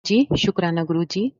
जी, शुक्राना गुरुजी।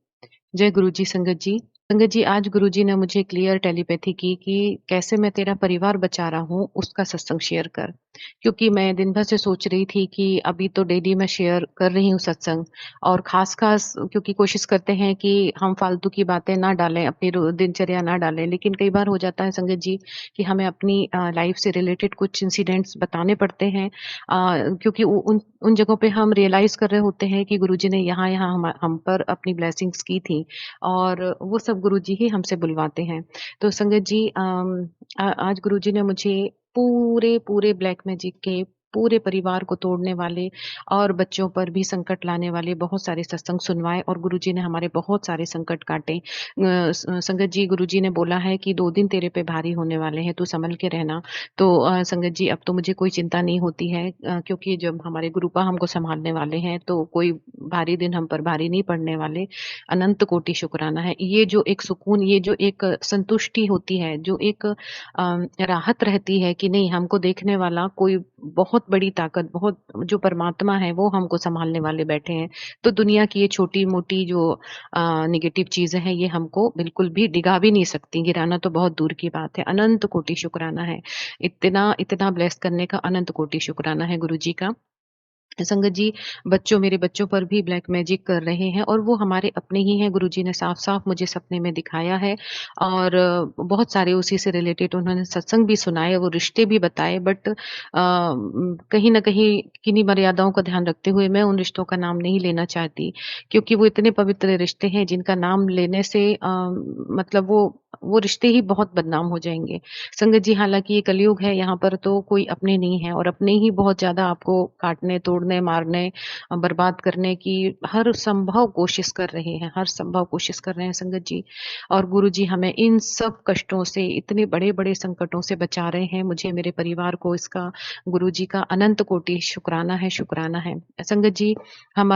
जय गुरुजी संगत जी। संगत जी, आज गुरुजी ने मुझे क्लियर टेलीपैथी की कि कैसे मैं तेरा परिवार बचा रहा हूँ, उसका सत्संग शेयर कर। क्योंकि मैं दिन भर से सोच रही थी कि अभी तो डेली मैं शेयर कर रही हूँ सत्संग और ख़ास-ख़ास क्योंकि कोशिश करते हैं कि हम फालतू की बातें ना डालें, अपनी दिनचर्या ना डालें। लेकिन कई बार हो जाता है संगत जी कि हमें अपनी लाइफ़ से रिलेटेड कुछ इंसिडेंट्स बताने पड़ते हैं क्योंकि उ उन उन जगहों पे हम रियलाइज़ कर रहे होते हैं कि गुरुजी ने यहाँ-यहाँ हम पर अपनी ब्लेसिंग्स की थी और वो सब गुरुजी ही हमसे बुलवाते हैं। तो संगत जी आज गुरुजी ने मुझे पूरे ब्लैक मैजिक के पूरे परिवार को तोड़ने वाले और बच्चों पर भी संकट लाने वाले बहुत सारे सत्संग सुनवाए और गुरुजी ने हमारे बहुत सारे संकट काटे। संगत जी गुरुजी ने बोला है कि 2 दिन तेरे पे भारी होने वाले हैं, तू सँभल के रहना। तो संगत जी अब तो मुझे कोई चिंता नहीं होती है क्योंकि जब हमारे गुरुपा हमको सँभालने वाले हैं, तो कोई भारी दिन हम पर भारी नहीं पड़ने वाले। अनंत कोटि शुक्राना है। ये जो एक सुकून, ये जो एक संतुष्टि होती है, जो एक राहत रहती है कि नहीं हमको देखने वाला कोई बहुत बड़ी ताकत, बहुत जो परमात्मा है वो हमको सँभालने वाले बैठे हैं। तो दुनिया की ये छोटी-मोटी जो नेगेटिव चीज़ें हैं ये हमको बिल्कुल भी डिगा भी नहीं सकती, गिराना तो बहुत दूर की बात है। अनंत कोटि शुक्राना है। इतना ब्लेस करने का अनंत कोटि शुक्राना है गुरुजी का। संगत जी, मेरे बच्चों पर भी ब्लैक मैजिक कर रहे हैं और वो हमारे अपने ही हैं, गुरुजी ने साफ-साफ मुझे सपने में दिखाया है और बहुत सारे उसी से रिलेटेड उन्होंने सत्संग भी सुनाए, वो रिश्ते भी बताए बट कहीं न कहीं किन्हीं मर्यादाओं का ध्यान रखते हुए मैं उन रिश्तों का नाम नहीं लेना चाहती, क्योंकि वो इतने पवित्र रिश्ते हैं जिनका नाम लेने से मतलब वो रिश्ते ही बहुत बदनाम हो जाएँगे। संगत जी, हालाँकि ये कलयुग है, यहाँ पर तो कोई अपने नहीं है और अपने ही बहुत ज़्यादा आपको काटने, तोड़ने, मारने बर्बाद करने की हर संभव कोशिश कर रहे हैं, हर संभव कोशिश कर रहे हैं संगत जी। और गुरुजी हमें इन सब कष्टों से, इतने बड़े-बड़े संकटों से बचा रहे हैं, मुझे, मेरे परिवार को इसका गुरुजी का अनंत कोटि शुक्राना है, शुक्राना है। संगत जी, हम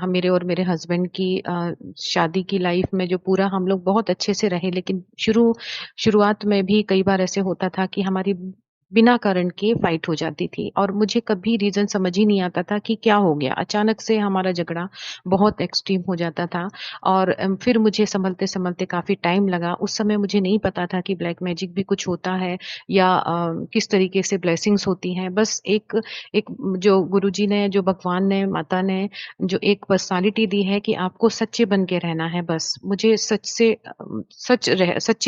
मेरे और मेरे हस्बैंड की शादी की लाइफ में जो पूरा हम लोग बहुत अच्छे से रहे, लेकिन शुरुआत में भी कई बार ऐसे होता था कि हमारी बिना कारण के फाइट हो जाती थी और मुझे कभी रीज़न समझ ही नहीं आता था कि क्या हो गया? अचानक से हमारा झगड़ा बहुत एक्सट्रीम हो जाता था और फिर मुझे सँभलते-सँभलते काफ़ी टाइम लगा। उस समय मुझे नहीं पता था कि ब्लैक मैजिक भी कुछ होता है या किस तरीके से ब्लेसिंग्स होती हैं। बस एक एक जो गुरुजी ने, जो भगवान ने, माता ने जो एक पर्सनैलिटी दी है कि आपको सच्चे बन के रहना है बस। मुझे सच्चे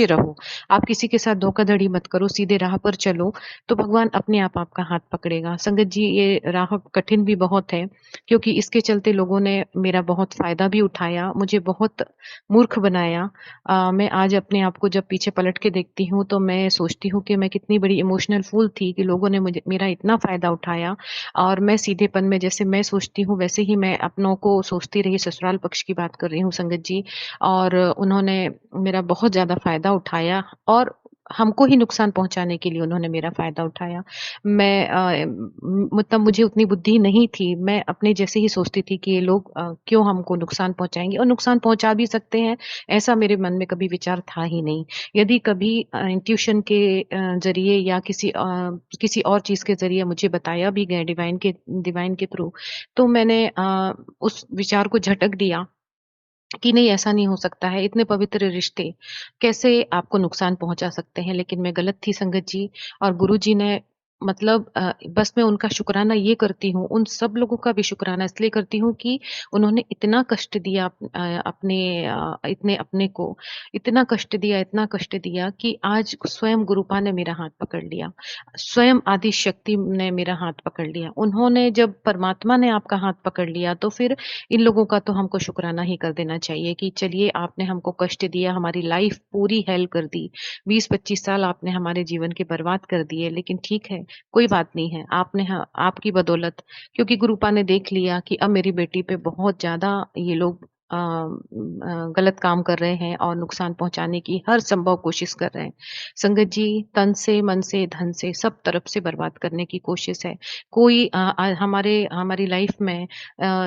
रहो। आप किसी के साथ धोखाधड़ी मत करो, सीधे राह पर चलो, तो भगवान अपने आप आपका हाथ पकड़ेगा। संगत जी, ये राह कठिन भी बहुत है, क्योंकि इसके चलते लोगों ने मेरा बहुत फ़ायदा भी उठाया, मुझे बहुत मूर्ख बनाया। मैं आज अपने आप को जब पीछे पलट के देखती हूँ, तो मैं सोचती हूँ कि मैं कितनी बड़ी इमोशनल फूल थी कि लोगों ने मुझे मेरा इतना फ़ायदा उठाया और मैं सीधेपन में जैसे मैं सोचती हूँ, वैसे ही मैं अपनों को सोचती रही, ससुराल पक्ष की बात कर रही हूँ संगत जी। और उन्होंने मेरा बहुत ज़्यादा फ़ायदा उठाया और हमको ही नुकसान पहुँचाने के लिए उन्होंने मेरा फ़ायदा उठाया। मैं मतलब मुझे उतनी बुद्धि नहीं थी, मैं अपने जैसे ही सोचती थी कि ये लोग क्यों हमको नुकसान पहुँचाएँगे और नुकसान पहुँचा भी सकते हैं, ऐसा मेरे मन में कभी विचार था ही नहीं। यदि कभी इंट्यूशन के ज़रिए या किसी और चीज़ के ज़रिए मुझे बताया भी गया डिवाइन के थ्रू, तो मैंने उस विचार को झटक दिया कि नहीं ऐसा नहीं हो सकता है, इतने पवित्र रिश्ते कैसे आपको नुकसान पहुँचा सकते हैं। लेकिन मैं गलत थी संगत जी और गुरुजी ने मतलब बस मैं उनका शुक्राना ये करती हूँ, उन सब लोगों का भी शुक्राना इसलिए करती हूँ कि उन्होंने इतना कष्ट दिया इतने अपने को, इतना कष्ट दिया कि आज स्वयं गुरुपा ने मेरा हाथ पकड़ लिया। स्वयं आदि शक्ति ने मेरा हाथ पकड़ लिया। उन्होंने जब परमात्मा ने आपका हाथ पकड़ लिया, तो फिर इन लोगों का तो हमको शुक्राना ही कर देना चाहिए कि चलिए आपने हमको कष्ट दिया, हमारी लाइफ पूरी हेल कर दी। 20-25 साल आपने हमारे जीवन के बर्बाद कर दिए, लेकिन ठीक है, कोई बात नहीं है। आपकी बदौलत क्योंकि गुरुपा ने देख लिया कि अब मेरी बेटी पे बहुत ज़्यादा ये लोग गलत काम कर रहे हैं और नुकसान पहुँचाने की हर संभव कोशिश कर रहे हैं। संगत जी, तन से, मन से, धन से सब तरफ से बर्बाद करने की कोशिश है। कोई हमारी लाइफ में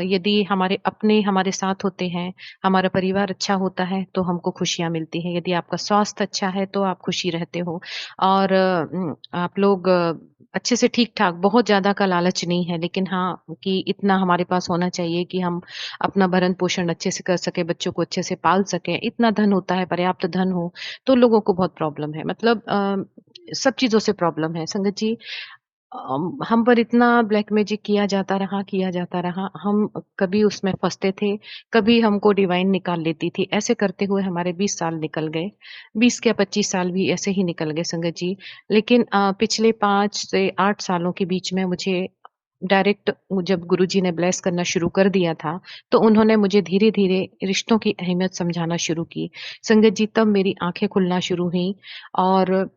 यदि हमारे अपने हमारे साथ होते हैं, हमारा परिवार अच्छा होता है, तो हमको खुशियाँ मिलती हैं। यदि आपका स्वास्थ्य अच्छा है, तो आप खुशी रहते हो और आप लोग अच्छे से ठीक-ठाक, बहुत ज़्यादा का लालच नहीं है, लेकिन हाँ, कि इतना हमारे पास होना चाहिए कि हम अपना भरण-पोषण अच्छे से कर सकें, बच्चों को अच्छे से पाल सकें। इतना धन होता है, पर्याप्त धन हो, तो लोगों को बहुत प्रॉब्लम है। मतलब सब चीज़ों से प्रॉब्लम है। संगत जी, हम पर इतना ब्लैक मैजिक किया जाता रहा। हम कभी उसमें फँसते थे, कभी हमको डिवाइन निकाल लेती थी। ऐसे करते हुए हमारे 20 साल निकल गए। 20 क्या 25 साल भी ऐसे ही निकल गए संगत जी। लेकिन पिछले 5 से 8 सालों के बीच में मुझे डायरेक्ट जब गुरुजी ने ब्लेस करना शुरू कर दिया था, तो उन्होंने मुझे धीरे-धीरे रिश्तों की अहमियत समझाना शुरू की। संगत जी, तब मेरी आँखें खुलना शुरू हुईं और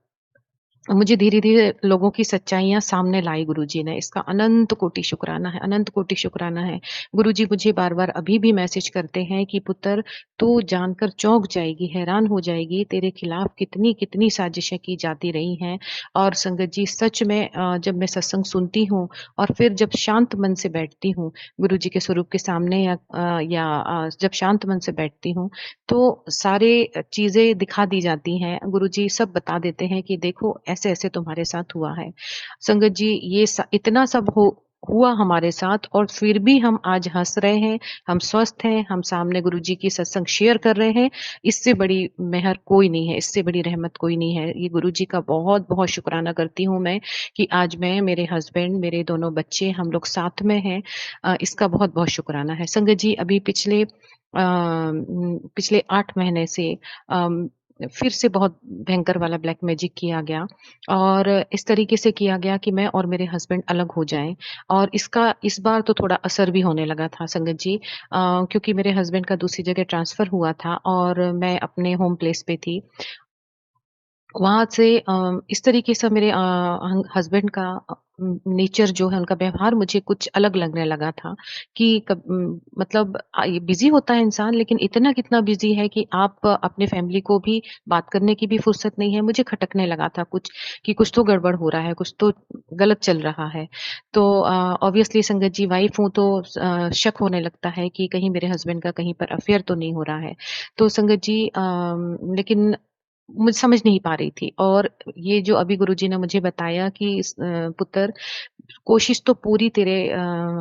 मुझे धीरे-धीरे लोगों की सच्चाइयाँ सामने लाई गुरुजी ने, इसका अनंत कोटि शुक्राना है, अनंत कोटि शुक्राना है। गुरुजी मुझे बार-बार अभी भी मैसेज करते हैं कि पुत्र, तू जानकर चौंक जाएगी, हैरान हो जाएगी, तेरे खिलाफ कितनी-कितनी साजिशें की जाती रही हैं। और संगत जी, सच में जब मैं सत्संग सुनती हूँ और फिर जब शांत मन से बैठती हूँ, गुरुजी के स्वरूप के सामने जब शांत मन से बैठती हूँ, तो सारे चीज़ें दिखा दी जाती हैं। गुरुजी सब बता देते हैं कि देखो ऐसे-ऐसे तुम्हारे साथ हुआ है। संगत जी, ये इतना सब हुआ हमारे साथ और फिर भी हम आज हँस रहे हैं, हम स्वस्थ हैं, हम सामने गुरुजी की सत्संग शेयर कर रहे हैं। इससे बड़ी मेहर कोई नहीं है, इससे बड़ी रहमत कोई नहीं है। ये गुरुजी का बहुत-बहुत शुक्राना करती हूँ मैं कि आज मैं, मेरे हस्बैंड, मेरे दोनों बच्चे हम लोग साथ में हैं। इसका बहुत-बहुत शुक्राना है। संगत जी, अभी पिछले 8 महीने से अम, फिर से बहुत भयंकर वाला ब्लैक मैजिक किया गया और इस तरीके से किया गया कि मैं और मेरे हस्बैंड अलग हो जाएँ और इसका इस बार तो थोड़ा असर भी होने लगा था संगत जी, क्योंकि मेरे हस्बैंड का दूसरी जगह ट्रांसफ़र हुआ था और मैं अपने होम प्लेस पे थी। वहाँ से इस तरीके से मेरे हस्बैंड का नेचर जो है, उनका व्यवहार मुझे कुछ अलग लगने लगा था कि मतलब ये बिज़ी होता है इंसान, लेकिन इतना कितना बिज़ी है कि आप अपने फैमिली को भी बात करने की भी फुर्सत नहीं है। मुझे खटकने लगा था कुछ कि कुछ तो गड़बड़ हो रहा है, कुछ तो गलत चल रहा है। तो ऑब्वियसली संगत जी, वाइफ़ हूँ तो शक होने लगता है कि कहीं मेरे हस्बैंड का कहीं पर अफ़ेयर तो नहीं हो रहा है। तो संगत जी, लेकिन मुझे समझ नहीं पा रही थी और ये जो अभी गुरुजी ने मुझे बताया कि पुत्र, कोशिश तो पूरी तेरे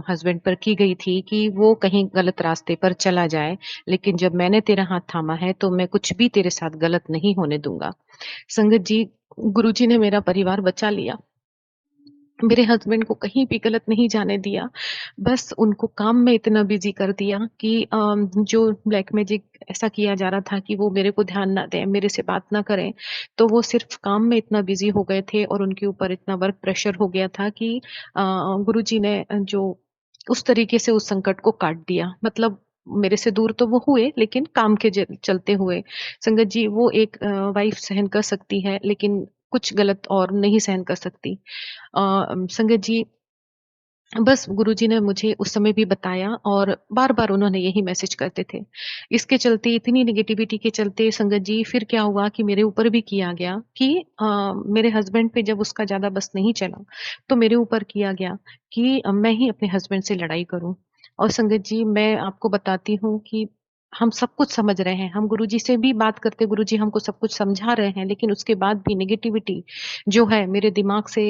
हस्बैंड पर की गई थी कि वो कहीं गलत रास्ते पर चला जाए, लेकिन जब मैंने तेरा हाथ थामा है तो मैं कुछ भी तेरे साथ गलत नहीं होने दूँगा। संगत जी, गुरुजी ने मेरा परिवार बचा लिया। मेरे हस्बैंड को कहीं भी गलत नहीं जाने दिया। बस उनको काम में इतना बिज़ी कर दिया कि जो ब्लैक मैजिक ऐसा किया जा रहा था कि वो मेरे को ध्यान ना दें, मेरे से बात ना करें, तो वो सिर्फ़ काम में इतना बिज़ी हो गए थे और उनके ऊपर इतना वर्क प्रेशर हो गया था कि गुरुजी ने जो उस तरीके से उस संकट को काट दिया। मतलब मेरे से दूर तो वो हुए, लेकिन काम के चलते हुए। संगत जी, वो एक वाइफ़ सहन कर सकती है, लेकिन कुछ गलत और नहीं सहन कर सकती। संगत जी, बस गुरुजी ने मुझे उस समय भी बताया और बार-बार उन्होंने यही मैसेज करते थे। इसके चलते, इतनी नेगेटिविटी के चलते संगत जी, फिर क्या हुआ कि मेरे ऊपर भी किया गया कि मेरे हस्बैंड पे जब उसका ज़्यादा बस नहीं चला, तो मेरे ऊपर किया गया कि मैं ही अपने हस्बैंड से लड़ाई करूँ। और संगत जी, मैं आपको बताती हूँ कि हम सब कुछ समझ रहे हैं, हम गुरुजी से भी बात करते, गुरुजी हमको सब कुछ समझा रहे हैं, लेकिन उसके बाद भी नेगेटिविटी जो है मेरे दिमाग से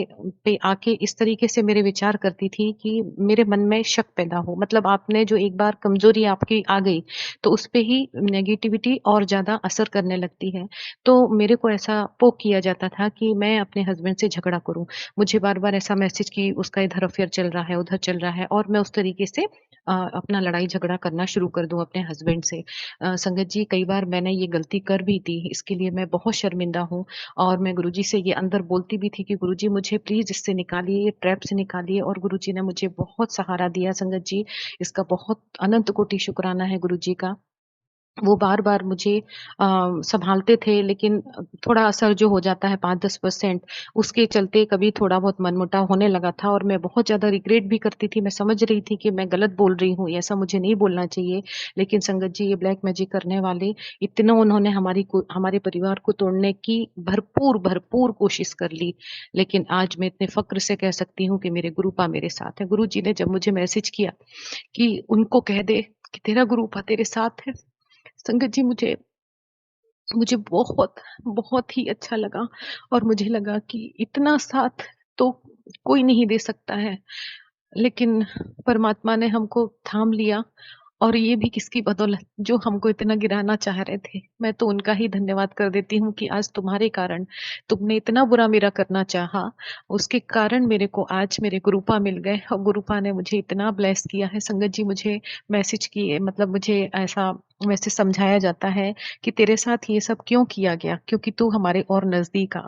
पे आके इस तरीके से मेरे विचार करती थी कि मेरे मन में शक पैदा हो। मतलब आपने जो एक बार कमज़ोरी आपकी आ गई, तो उसपे ही नेगेटिविटी और ज़्यादा असर करने लगती है। तो मेरे को ऐसा पोक किया जाता था कि मैं अपने हस्बैंड से झगड़ा करूँ। मुझे बार-बार ऐसा मैसेज कि उसका इधर अफ़ेयर चल रहा है, उधर चल रहा है और मैं उस तरीके से अपना लड़ाई-झगड़ा करना शुरू कर दूँ अपने हस्बैंड से। संगत जी, कई बार मैंने ये गलती कर भी दी, इसके लिए मैं बहुत शर्मिंदा हूँ। और मैं गुरुजी से ये अंदर बोलती भी थी कि गुरुजी, मुझे प्लीज़ इससे निकालिए, ये ट्रैप से निकालिए, और गुरुजी ने मुझे बहुत सहारा दिया संगत जी। इसका बहुत अनंत कोटि शुक्राना है गुरुजी का। वो बार-बार मुझे सँभालते थे, लेकिन थोड़ा असर जो हो जाता है 5-10% उसके चलते कभी थोड़ा बहुत मनमुटाव होने लगा था और मैं बहुत ज़्यादा रिग्रेट भी करती थी। मैं समझ रही थी कि मैं गलत बोल रही हूँ, ऐसा मुझे नहीं बोलना चाहिए। लेकिन संगत जी, ये ब्लैक मैजिक करने वाले इतना उन्होंने हमारे परिवार को तोड़ने की भरपूर कोशिश कर ली। लेकिन आज मैं इतने फ़क्र से कह सकती हूँ कि मेरे गुरुपा मेरे साथ हैं। गुरुजी ने जब मुझे मैसेज किया कि उनको कह दे कि तेरा गुरुपा तेरे साथ है। संगत जी, मुझे मुझे बहुत ही अच्छा लगा और मुझे लगा कि इतना साथ तो कोई नहीं दे सकता है। लेकिन परमात्मा ने हमको थाम लिया और ये भी किसकी बदौलत जो हमको इतना गिराना चाह रहे थे। मैं तो उनका ही धन्यवाद कर देती हूँ कि आज तुम्हारे कारण तुमने इतना बुरा मेरा करना चाहा, उसके कारण मेरे को आज मेरे गुरुपा मिल गए और गुरुपा ने मुझे इतना ब्लेस किया है। संगत जी मुझे मैसेज किए मतलब मुझे ऐसा मैसेज समझाया जाता है कि तेरे साथ ये सब क्यों किया गया? क्योंकि तू हमारे और नज़दीक आ।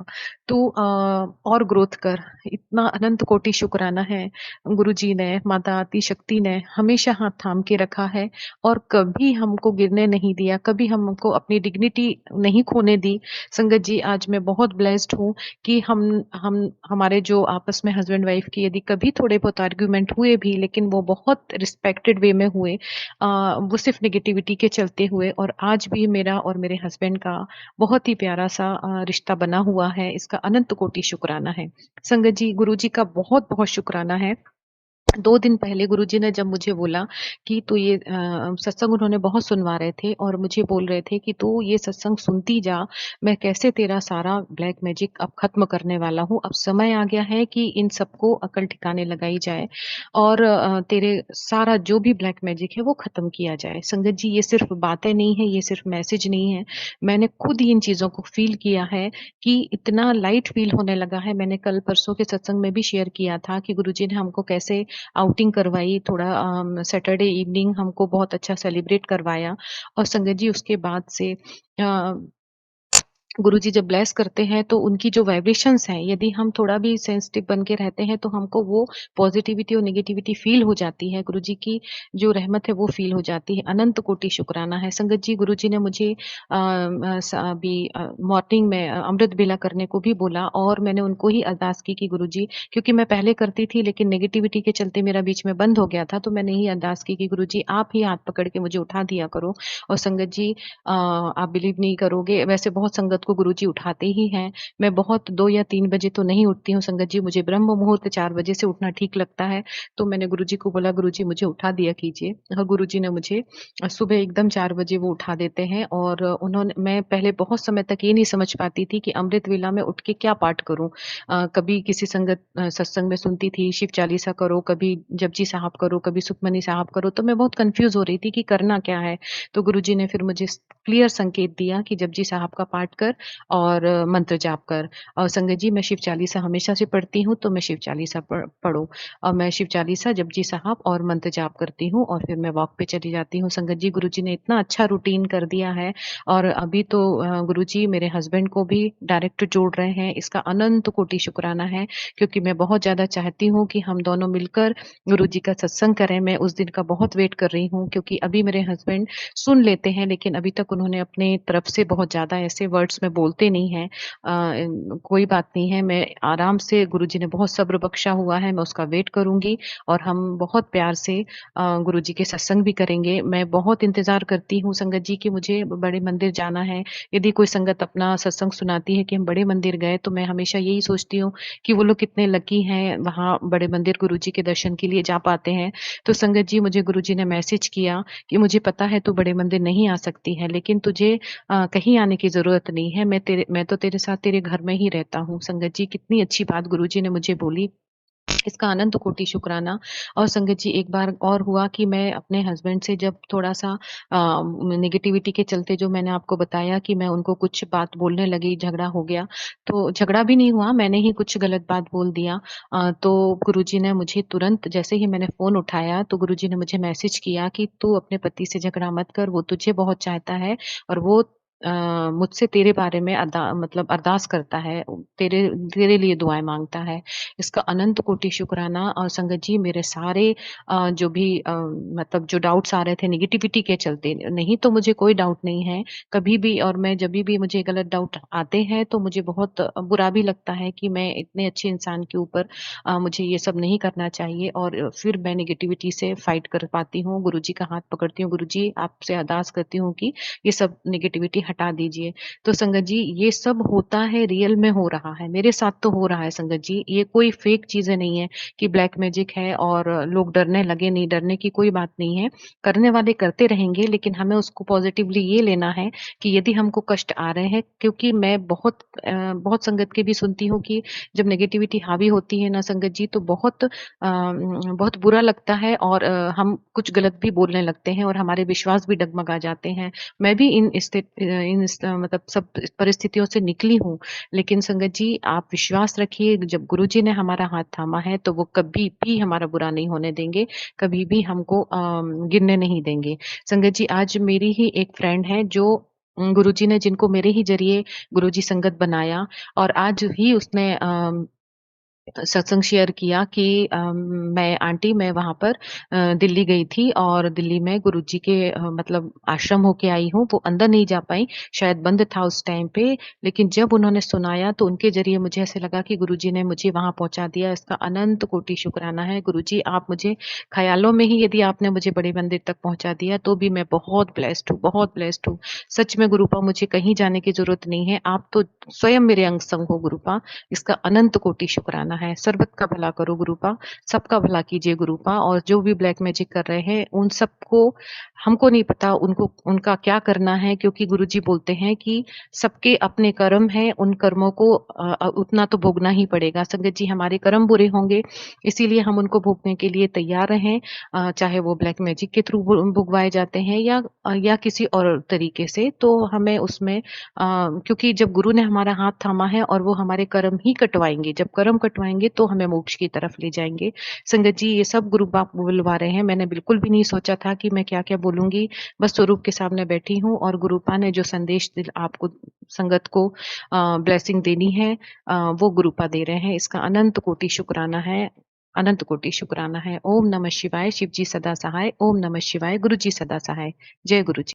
तू और ग्रोथ कर। इतना अनंत कोटि शुक्राना है गुरुजी ने, माता आदि शक्ति ने हमेशा हाथ थाम के रखा है और कभी हमको गिरने नहीं दिया, कभी हमको अपनी डिग्निटी नहीं खोने दी। संगत जी आज मैं बहुत ब्लेस्ड हूँ कि हम हमारे जो आपस में हस्बैंड वाइफ की यदि कभी थोड़े बहुत आर्ग्यूमेंट हुए भी लेकिन वो बहुत रिस्पेक्टेड वे में हुए। वो सिर्फ नेगेटिविटी के चलते हुए और आज भी मेरा और मेरे हस्बैंड का बहुत ही प्यारा सा रिश्ता बना हुआ है। इसका अनंत कोटि शुक्राना है। संगत जी गुरुजी का बहुत बहुत शुक्राना है। 2 दिन पहले गुरुजी ने जब मुझे बोला कि तू ये सत्संग उन्होंने बहुत सुनवा रहे थे और मुझे बोल रहे थे कि तू ये सत्संग सुनती जा, मैं कैसे तेरा सारा ब्लैक मैजिक अब खत्म करने वाला हूँ। अब समय आ गया है कि इन सबको अकल ठिकाने लगाई जाए और तेरे सारा जो भी ब्लैक मैजिक है वो खत्म किया जाए। संगत जी ये सिर्फ बातें नहीं है, ये सिर्फ मैसेज नहीं है। मैंने खुद ही इन चीज़ों को फ़ील किया है कि इतना लाइट फ़ील होने लगा है। मैंने कल परसों के सत्संग में भी शेयर किया था कि गुरुजी ने हमको कैसे आउटिंग करवाई, थोड़ा सैटरडे इवनिंग हमको बहुत अच्छा सेलिब्रेट करवाया और संगत जी उसके बाद से अ, गुरुजी जब ब्लेस करते हैं तो उनकी जो वाइब्रेशंस हैं, यदि हम थोड़ा भी सेंसिटिव बन के रहते हैं तो हमको वो पॉजिटिविटी और नेगेटिविटी फील हो जाती है। गुरुजी की जो रहमत है वो फील हो जाती है। अनंत कोटि शुक्राना है। संगत जी गुरुजी ने मुझे अभी मॉर्निंग में अमृत बेला करने को भी बोला और मैंने उनको ही अरदास की कि गुरुजी क्योंकि मैं पहले करती थी लेकिन नेगेटिविटी के चलते मेरा बीच में बंद हो गया था, तो मैंने ही अरदास की कि गुरुजी आप ही हाथ पकड़ के मुझे उठा दिया करो और संगत जी आप बिलीव नहीं करोगे वैसे बहुत संगत को गुरुजी उठाते ही हैं। मैं बहुत 2 या 3 बजे तो नहीं उठती हूँ संगत जी, मुझे ब्रह्म मुहूर्त 4 बजे से उठना ठीक लगता है। तो मैंने गुरुजी को बोला गुरुजी मुझे उठा दिया कीजिए और गुरुजी ने मुझे सुबह एकदम 4 बजे वो उठा देते हैं और उन्होंने मैं पहले बहुत समय तक ये नहीं समझ पाती थी कि अमृत वेला में उठ के क्या पाठ करूँ। कभी किसी संगत सत्संग में सुनती थी शिव चालीसा करो, कभी जपजी साहब करो, कभी सुखमनी साहब करो, तो मैं बहुत कन्फ्यूज़ हो रही थी कि करना क्या है? तो गुरुजी ने फिर मुझे क्लियर संकेत दिया कि जपजी साहब का पाठ कर और मंत्र जाप कर और संगत जी मैं शिव चालीसा हमेशा से पढ़ती हूँ तो मैं शिव चालीसा पढ़ो और मैं शिव चालीसा जपजी साहब और मंत्र जाप करती हूँ और फिर मैं वॉक पे चली जाती हूँ। संगत जी गुरुजी ने इतना अच्छा रूटीन कर दिया है और अभी तो गुरुजी मेरे हस्बैंड को भी डायरेक्ट जोड़ रहे हैं। इसका अनंत कोटि शुक्राना है क्योंकि मैं बहुत ज़्यादा चाहती हूँ कि हम दोनों मिलकर गुरुजी का सत्संग करें। मैं उस दिन का बहुत वेट कर रही हूँ क्योंकि अभी मेरे हस्बैंड सुन लेते हैं लेकिन अभी तक उन्होंने अपने तरफ से बहुत ज़्यादा ऐसे वर्ड्स में बोलते नहीं हैं। कोई बात नहीं है, मैं आराम से गुरुजी ने बहुत सब्र बख्शा हुआ है, मैं उसका वेट करूँगी और हम बहुत प्यार से गुरुजी के सत्संग भी करेंगे। मैं बहुत इंतज़ार करती हूँ संगत जी कि मुझे बड़े मंदिर जाना है। यदि कोई संगत अपना सत्संग सुनाती है कि हम बड़े मंदिर गए तो मैं हमेशा यही सोचती हूँ कि वो लोग कितने लकी हैं, वहाँ बड़े मंदिर गुरुजी के दर्शन के लिए जा पाते हैं। तो संगत जी मुझे गुरुजी ने मैसेज किया कि मुझे पता है तू बड़े मंदिर नहीं आ सकती है, लेकिन तुझे कहीं आने की ज़रूरत नहीं है। मैं तो तेरे साथ तेरे घर में ही रहता हूँ। संगत जी कितनी अच्छी बात गुरुजी ने मुझे बोली। इसका अनंत कोटि शुक्राना और संगत जी एक बार और हुआ कि मैं अपने हस्बैंड से जब थोड़ा-सा नेगेटिविटी के चलते जो मैंने आपको बताया कि मैं उनको कुछ बात बोलने लगी, झगड़ा हो गया। तो झगड़ा भी नहीं हुआ, मैंने ही कुछ गलत बात बोल दिया। तो गुरुजी ने मुझे तुरंत जैसे ही मैंने फ़ोन उठाया तो गुरुजी ने मुझे मैसेज किया कि तू अपने पति से झगड़ा मत कर, वो तुझे बहुत चाहता है और वो अ, मुझसे तेरे बारे में मतलब अरदास करता है, तेरे तेरे लिए दुआएँ माँगता है। इसका अनंत कोटि शुक्राना और संगत जी मेरे सारे जो भी मतलब जो डाउट्स आ रहे थे नेगेटिविटी के चलते, नहीं तो मुझे कोई डाउट नहीं है, कभी भी और मैं जभी भी मुझे गलत डाउट आते हैं तो मुझे बहुत बुरा भी लगता है कि मैं इतने अच्छे इंसान के ऊपर मुझे ये सब नहीं करना चाहिए और फिर मैं नेगेटिविटी से फाइट कर पाती हूँ, गुरुजी का हाथ पकड़ती हूँ, गुरुजी आपसे अरदास करती हूँ कि ये सब नेगेटिविटी हटा दीजिए। तो संगत जी ये सब होता है, रियल में हो रहा है, मेरे साथ तो हो रहा है संगत जी। ये कोई फेक चीज़ें नहीं है कि ब्लैक मैजिक है और लोग डरने लगे, नहीं डरने की कोई बात नहीं है। करने वाले करते रहेंगे, लेकिन हमें उसको पॉज़िटिवली ये लेना है कि यदि हमको कष्ट आ रहे हैं, क्योंकि मैं बहुत संगत की भी सुनती हूँ कि जब नेगेटिविटी हावी होती है ना संगत जी, तो बहुत बुरा लगता है और हम कुछ गलत भी बोलने लगते हैं और हमारे विश्वास भी डगमगा जाते हैं। मैं भी मतलब सब परिस्थितियों से निकली हूँ, लेकिन संगत जी आप विश्वास रखिए, जब गुरुजी ने हमारा हाथ थामा है, तो वो कभी भी हमारा बुरा नहीं होने देंगे, कभी भी हमको गिरने नहीं देंगे। संगत जी आज मेरी ही एक फ्रेंड है जो गुरुजी ने जिनको मेरे ही ज़रिए गुरुजी संगत बनाया और आज ही उसने सत्संग शेयर किया कि मैं आंटी मैं वहाँ पर दिल्ली गई थी और दिल्ली में गुरुजी के मतलब आश्रम होके आई हूँ, वो अंदर नहीं जा पाई, शायद बंद था उस टाइम पे, लेकिन जब उन्होंने सुनाया तो उनके ज़रिए मुझे ऐसे लगा कि गुरुजी ने मुझे वहाँ पहुँचा दिया, इसका अनंत कोटि शुक्राना है। गुरुजी आप मुझे ख़यालों में ही यदि आपने मुझे बड़े मंदिर तक पहुँचा दिया, तो भी मैं बहुत ब्लेस्ड हूँ, बहुत ब्लेस्ड हूँ। सच में गुरुपा मुझे कहीं जाने की ज़रूरत नहीं है, आप तो स्वयं मेरे अंग संग हो गुरुपा। इसका अनंत कोटि शुक्राना है। सर्वत का भला करो गुरुपा, सबका भला कीजिए गुरुपा और जो भी ब्लैक मैजिक कर रहे हैं, उन सबको हमको नहीं पता उनको उनका क्या करना है क्योंकि गुरुजी बोलते हैं कि सबके अपने कर्म हैं, उन कर्मों को उतना तो भोगना ही पड़ेगा। संगत जी हमारे कर्म बुरे होंगे, इसीलिए हम उनको भोगने के लिए तैयार रहें चाहे वो ब्लैक मैजिक के थ्रू भुगवाए जाते हैं या किसी और तरीके से। तो हमें उसमें क्योंकि जब गुरु ने हमारा हाथ थामा है और वो हमारे कर्म ही कटवाएँगे, जब कर्म कटवाएँगे तो हमें मोक्ष की तरफ ले जाएँगे। संगत जी ये सब गुरु बाप बुलवा रहे हैं, मैंने बिल्कुल भी नहीं सोचा था कि मैं क्या-क्या बोलूँगी, बस स्वरूप के सामने बैठी हूँ और गुरुपा ने जो संदेश आपको संगत को ब्लेसिंग देनी है वो गुरुपा दे रहे हैं, इसका अनंत कोटि शुक्राना है, अनंत कोटि शुक्राना है। ओम नमः शिवाय, शिव जी सदा सहाय, ओम नमः शिवाय, गुरु जी सदा सहाय। जय गुरु जी।